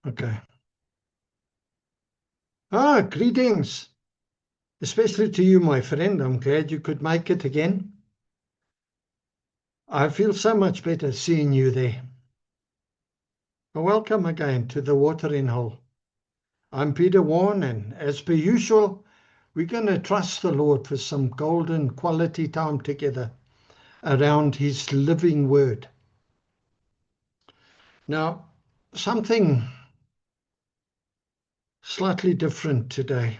Okay. Greetings, especially to you, my friend. I'm glad you could make it again. I feel so much better seeing you there. Welcome again to the Watering Hole. I'm Peter Warren, and as per usual, we're going to trust the Lord for some golden quality time together around His living word. Now, something slightly different today.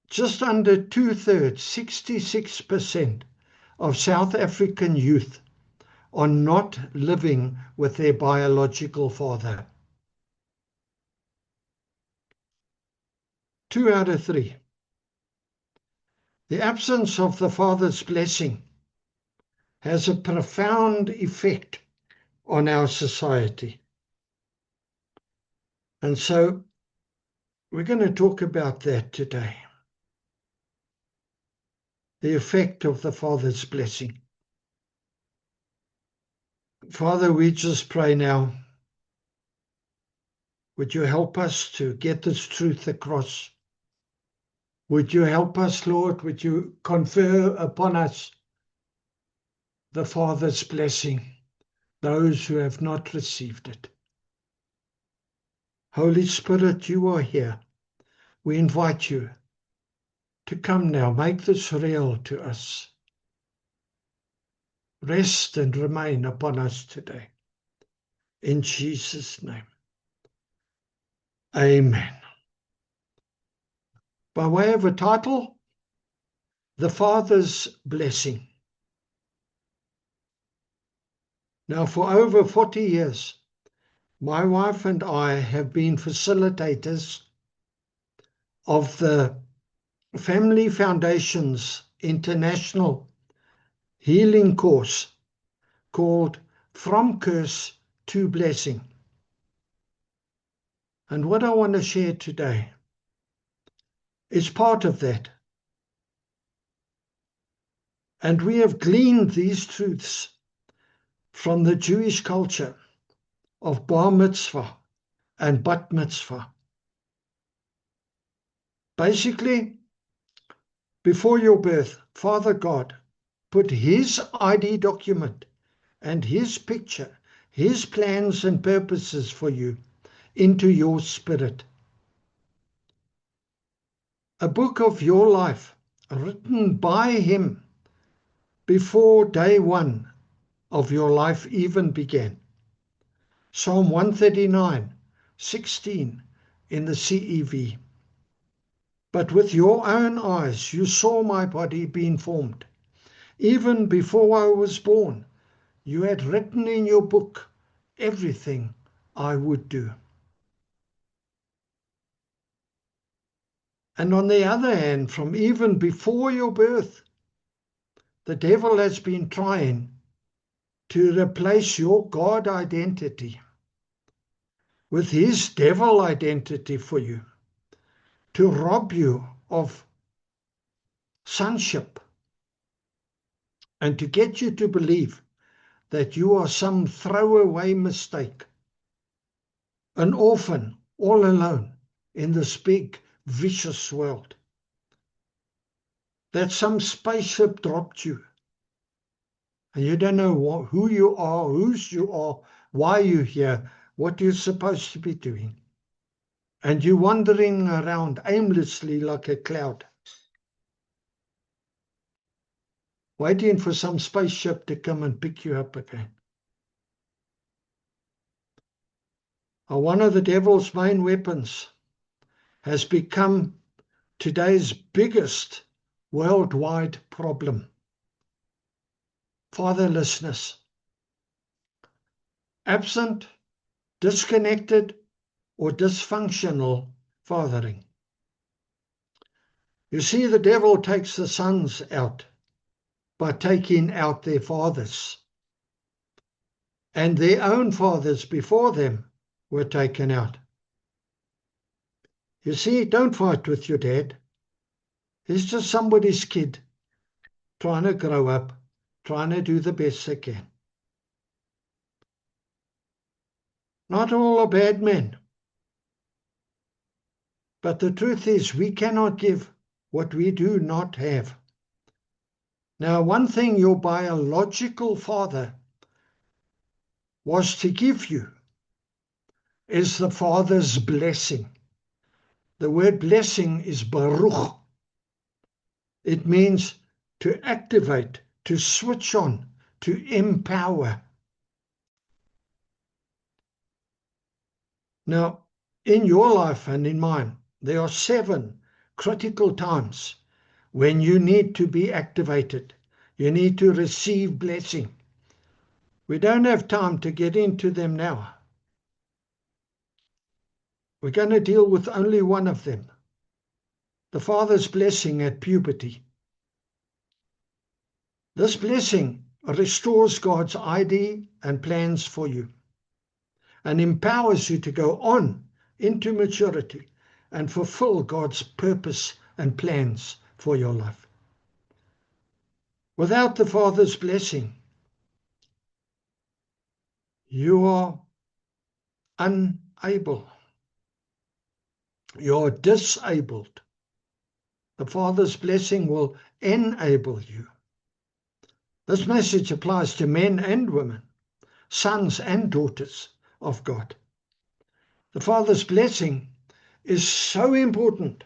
Just under 2/3, 66% of South African youth are not living with their biological father. 2 out of 3. The absence of the father's blessing has a profound effect on our society. And so we're going to talk about that today. The effect of the father's blessing. Father, we just pray now. Would you help us to get this truth across? Would you help us, Lord? Would you confer upon us the Father's blessing, those who have not received it? Holy Spirit, you are here. We invite you to come now. Make this real to us. Rest and remain upon us today. In Jesus' name. Amen. By way of a title, The Father's Blessing. Now, for over 40 years, my wife and I have been facilitators of the Family Foundation's international healing course called From Curse to Blessing. And what I want to share today is part of that. And we have gleaned these truths from the Jewish culture of Bar Mitzvah and Bat Mitzvah. Basically, before your birth, Father God put His ID document and His picture, His plans and purposes for you into your spirit. A book of your life written by Him before day one of your life even began. Psalm 139:16 in the CEV. But with your own eyes you saw my body being formed. Even before I was born, you had written in your book everything I would do. And on the other hand, from even before your birth, the devil has been trying to replace your God identity with his devil identity for you, to rob you of sonship, and to get you to believe that you are some throwaway mistake, an orphan all alone in this big, vicious world, that some spaceship dropped you, and you don't know who you are, whose you are, why you're here, what you're supposed to be doing. And you're wandering around aimlessly like a cloud, waiting for some spaceship to come and pick you up again. One of the devil's main weapons has become today's biggest worldwide problem: fatherlessness. Absent, disconnected, or dysfunctional fathering. You see, the devil takes the sons out by taking out their fathers. And their own fathers before them were taken out. You see, don't fight with your dad. He's just somebody's kid, trying to grow up, trying to do the best they can. Not all are bad men. But the truth is, we cannot give what we do not have. Now, one thing your biological father was to give you is the Father's blessing. The word blessing is baruch. It means to activate, to switch on, to empower. Now, in your life and in mine, there are 7 critical times when you need to be activated. You need to receive blessing. We don't have time to get into them now. We're going to deal with only one of them. The Father's blessing at puberty. This blessing restores God's ID and plans for you and empowers you to go on into maturity and fulfill God's purpose and plans for your life. Without the Father's blessing, you are unable. You're disabled. The Father's blessing will enable you. This message applies to men and women, sons and daughters of God. The Father's blessing is so important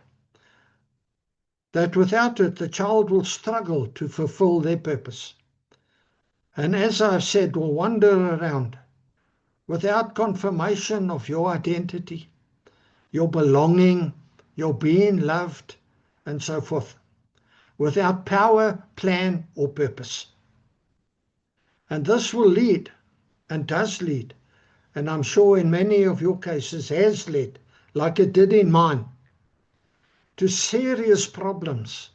that without it, the child will struggle to fulfill their purpose. And as I've said, will wander around without confirmation of your identity, your belonging, your being loved, and so forth, without power, plan, or purpose. And this will lead, and does lead, and I'm sure in many of your cases has led, like it did in mine, to serious problems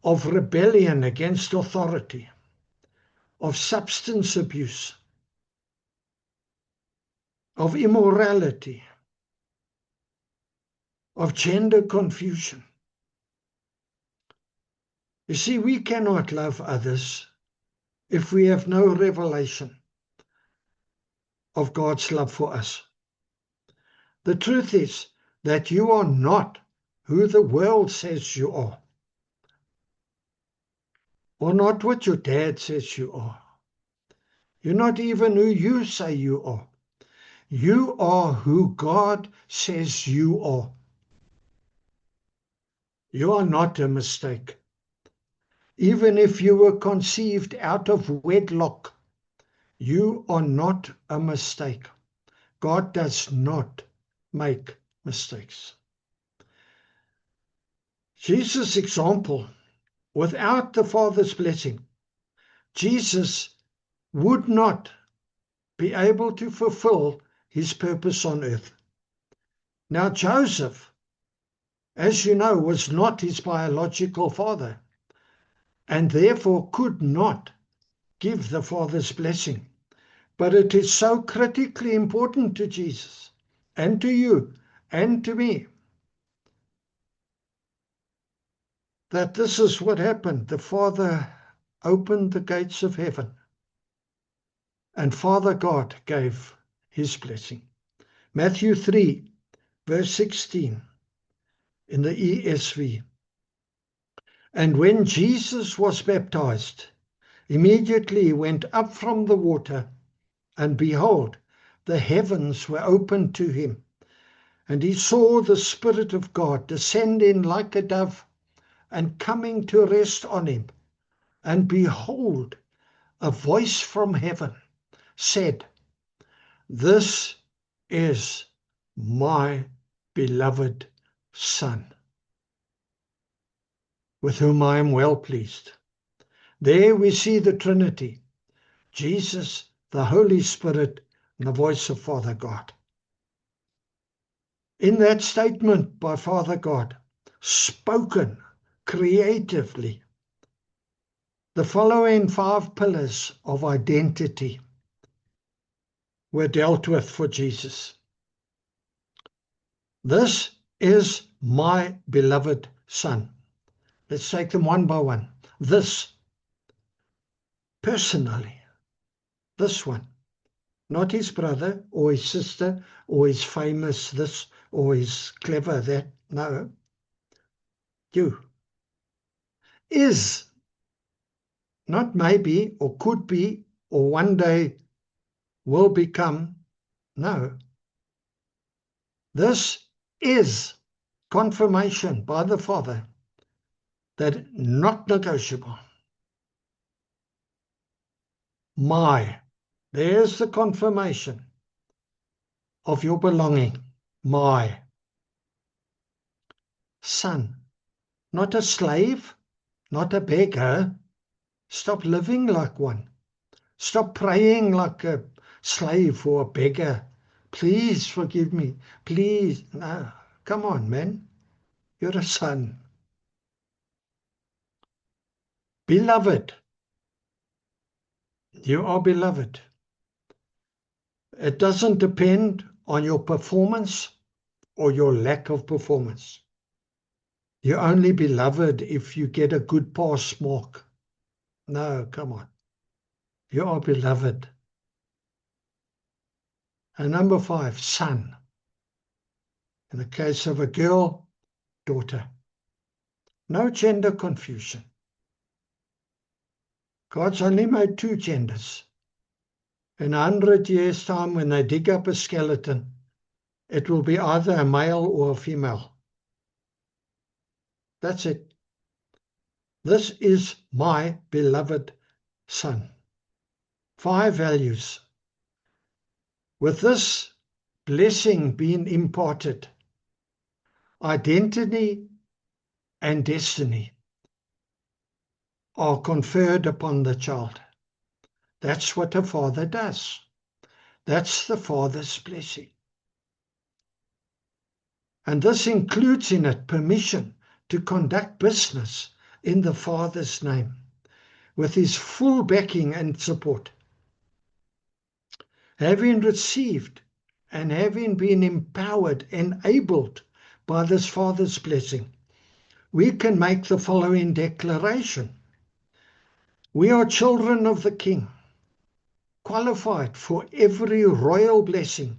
of rebellion against authority, of substance abuse, of immorality, of gender confusion. You see, we cannot love others if we have no revelation of God's love for us. The truth is that you are not who the world says you are, or not what your dad says you are. You're not even who you say you are. You are who God says you are. You are not a mistake. Even if you were conceived out of wedlock, you are not a mistake. God does not make mistakes. Jesus' example, without the Father's blessing, Jesus would not be able to fulfill his purpose on earth. Now, Joseph, as you know, was not his biological father, and therefore could not give the Father's blessing. But it is so critically important to Jesus, and to you, and to me, that this is what happened. The Father opened the gates of heaven, and Father God gave his blessing. Matthew 3, verse 16, in the ESV. And when Jesus was baptized, immediately he went up from the water, and behold, the heavens were opened to him, and he saw the Spirit of God descending like a dove and coming to rest on him. And behold, a voice from heaven said, "This is my beloved Son, with whom I am well pleased." There we see the Trinity, Jesus, the Holy Spirit, and the voice of Father God. In that statement by Father God, spoken creatively, the following 5 pillars of identity were dealt with for Jesus. This is my beloved Son. Let's take them one by one. This, personally, this one. not his brother or his sister or his famous this or his clever that. No, you. Is, not maybe or could be or one day will become. No. This is confirmation by the Father that not negotiable. There's the confirmation of your belonging. My son, not a slave, not a beggar. Stop living like one. Stop praying like a slave or a beggar. Please forgive me. Please. No, come on, man. You're a son. Beloved. You are beloved. It doesn't depend on your performance or your lack of performance. You're only beloved if you get a good pass mark. No, come on. You are beloved. And number 5, son. In the case of a girl, daughter. No gender confusion. God's only made 2 genders. In 100 years' time, when they dig up a skeleton, it will be either a male or a female. That's it. This is my beloved son. 5 values. With this blessing being imparted, identity and destiny are conferred upon the child. That's what a father does. That's the Father's blessing. And this includes in it permission to conduct business in the Father's name with his full backing and support. Having received and having been empowered, enabled by this Father's blessing, we can make the following declaration. We are children of the King, qualified for every royal blessing,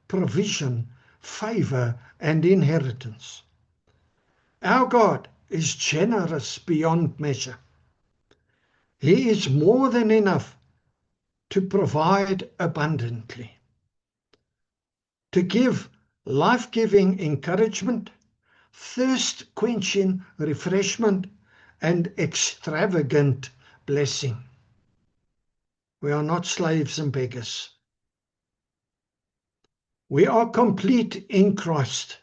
provision, favor, and inheritance. Our God is generous beyond measure. He is more than enough to provide abundantly, to give life-giving encouragement, thirst-quenching refreshment, and extravagant blessing. We are not slaves and beggars. We are complete in Christ,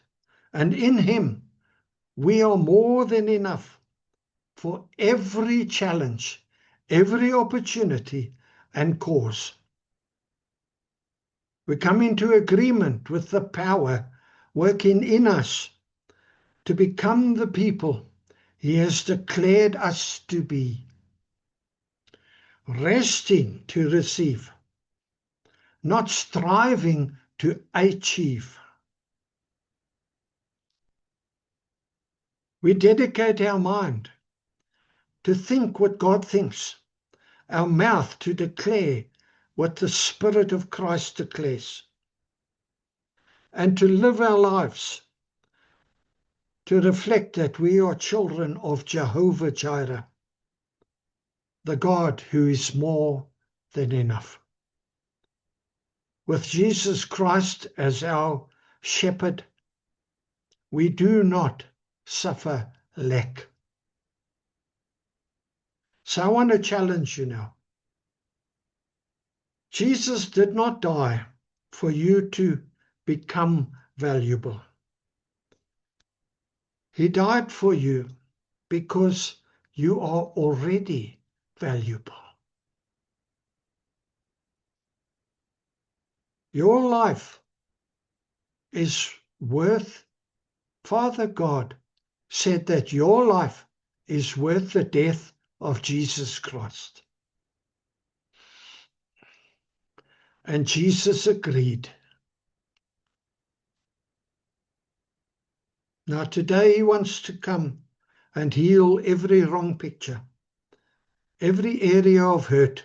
and in him we are more than enough for every challenge, every opportunity and cause. We come into agreement with the power working in us to become the people he has declared us to be. Resting to receive, not striving to achieve. We dedicate our mind to think what God thinks, our mouth to declare what the Spirit of Christ declares, and to live our lives to reflect that we are children of Jehovah Jireh, the God who is more than enough. With Jesus Christ as our shepherd, we do not suffer lack. So I want to challenge you now. Jesus did not die for you to become valuable. He died for you because you are already valuable. Your life is worth, Father God said that your life is worth the death of Jesus Christ. And Jesus agreed. Now today he wants to come and heal every wrong picture, every area of hurt,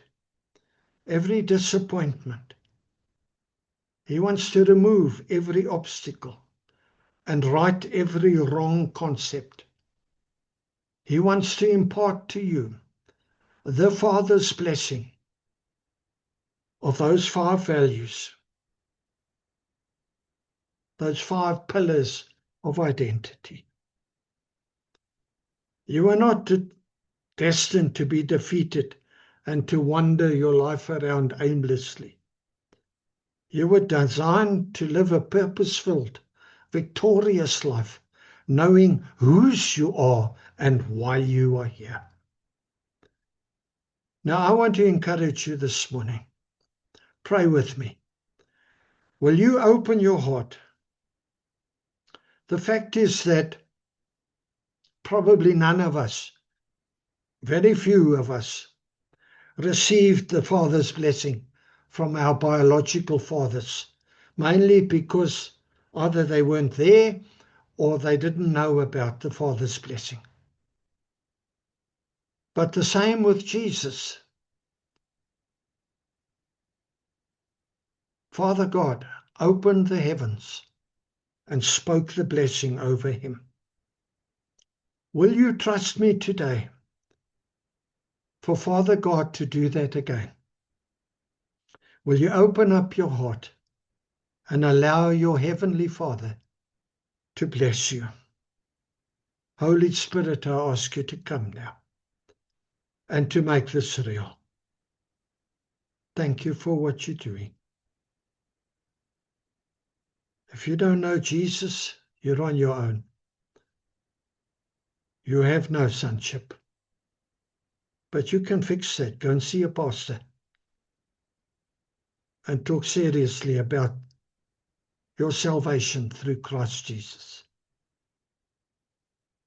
every disappointment, He wants to remove every obstacle and right every wrong concept. He wants to impart to you the Father's blessing of those 5 values, those 5 pillars of identity. You are not destined to be defeated and to wander your life around aimlessly. You were designed to live a purpose-filled, victorious life, knowing whose you are and why you are here. Now, I want to encourage you this morning. Pray with me. Will you open your heart? The fact is that probably none of us, very few of us, received the Father's blessing from our biological fathers, mainly because either they weren't there or they didn't know about the Father's blessing. But the same with Jesus. Father God opened the heavens and spoke the blessing over him. Will you trust me today for Father God to do that again? Will you open up your heart and allow your Heavenly Father to bless you? Holy Spirit, I ask you to come now and to make this real. Thank you for what you're doing. If you don't know Jesus, you're on your own. You have no sonship. But you can fix that. Go and see a pastor and talk seriously about your salvation through Christ Jesus.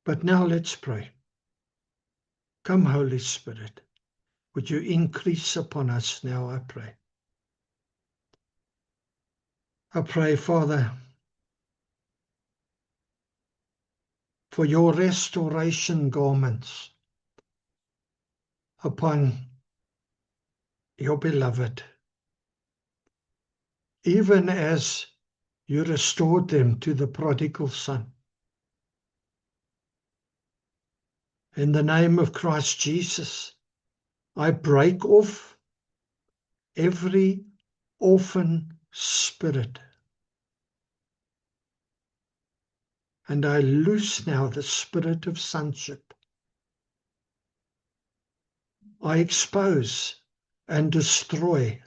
But now let's pray. Come, Holy Spirit. Would you increase upon us now, I pray. I pray, Father, for your restoration garments upon your beloved, even as you restored them to the prodigal son. In the name of Christ Jesus, I break off every orphan spirit. And I loose now the spirit of sonship. I expose and destroy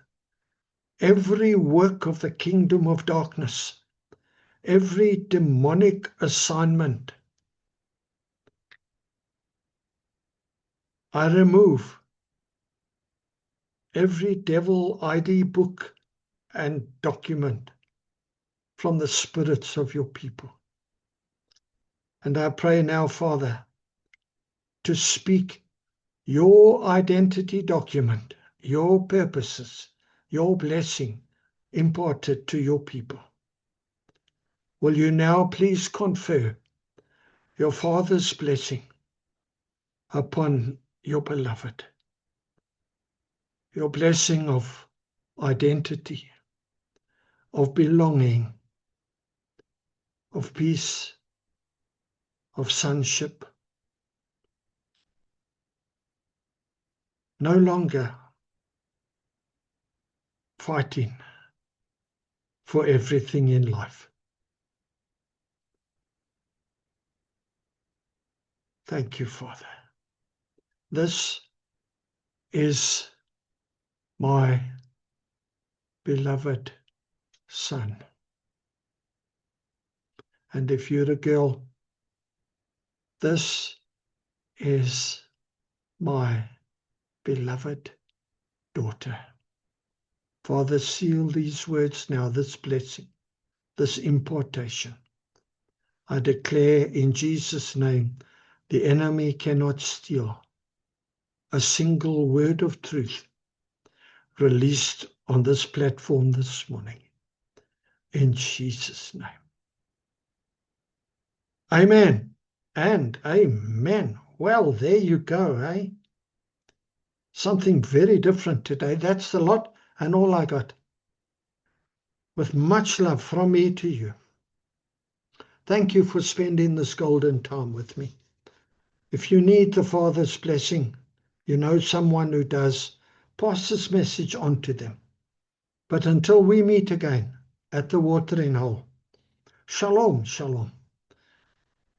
every work of the kingdom of darkness, every demonic assignment. I remove every devil ID book and document from the spirits of your people. And I pray now, Father, to speak your identity document, your purposes, your blessing imparted to your people. Will you now please confer your Father's blessing upon your beloved, your blessing of identity, of belonging, of peace, of sonship. No longer fighting for everything in life. Thank you, Father. This is my beloved Son. And if you're a girl, this is my beloved daughter. Father, seal these words now, this blessing, this impartation. I declare in Jesus' name, the enemy cannot steal a single word of truth released on this platform this morning. In Jesus' name. Amen and amen. Well, there you go, eh? Something very different today. That's the lot and all I got. with much love from me to you. Thank you for spending this golden time with me. If you need the Father's blessing, you know someone who does, pass this message on to them. But until we meet again at the watering hole, shalom, shalom.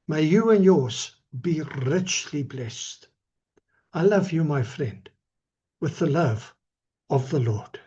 May you and yours be richly blessed. I love you, my friend, with the love of the Lord.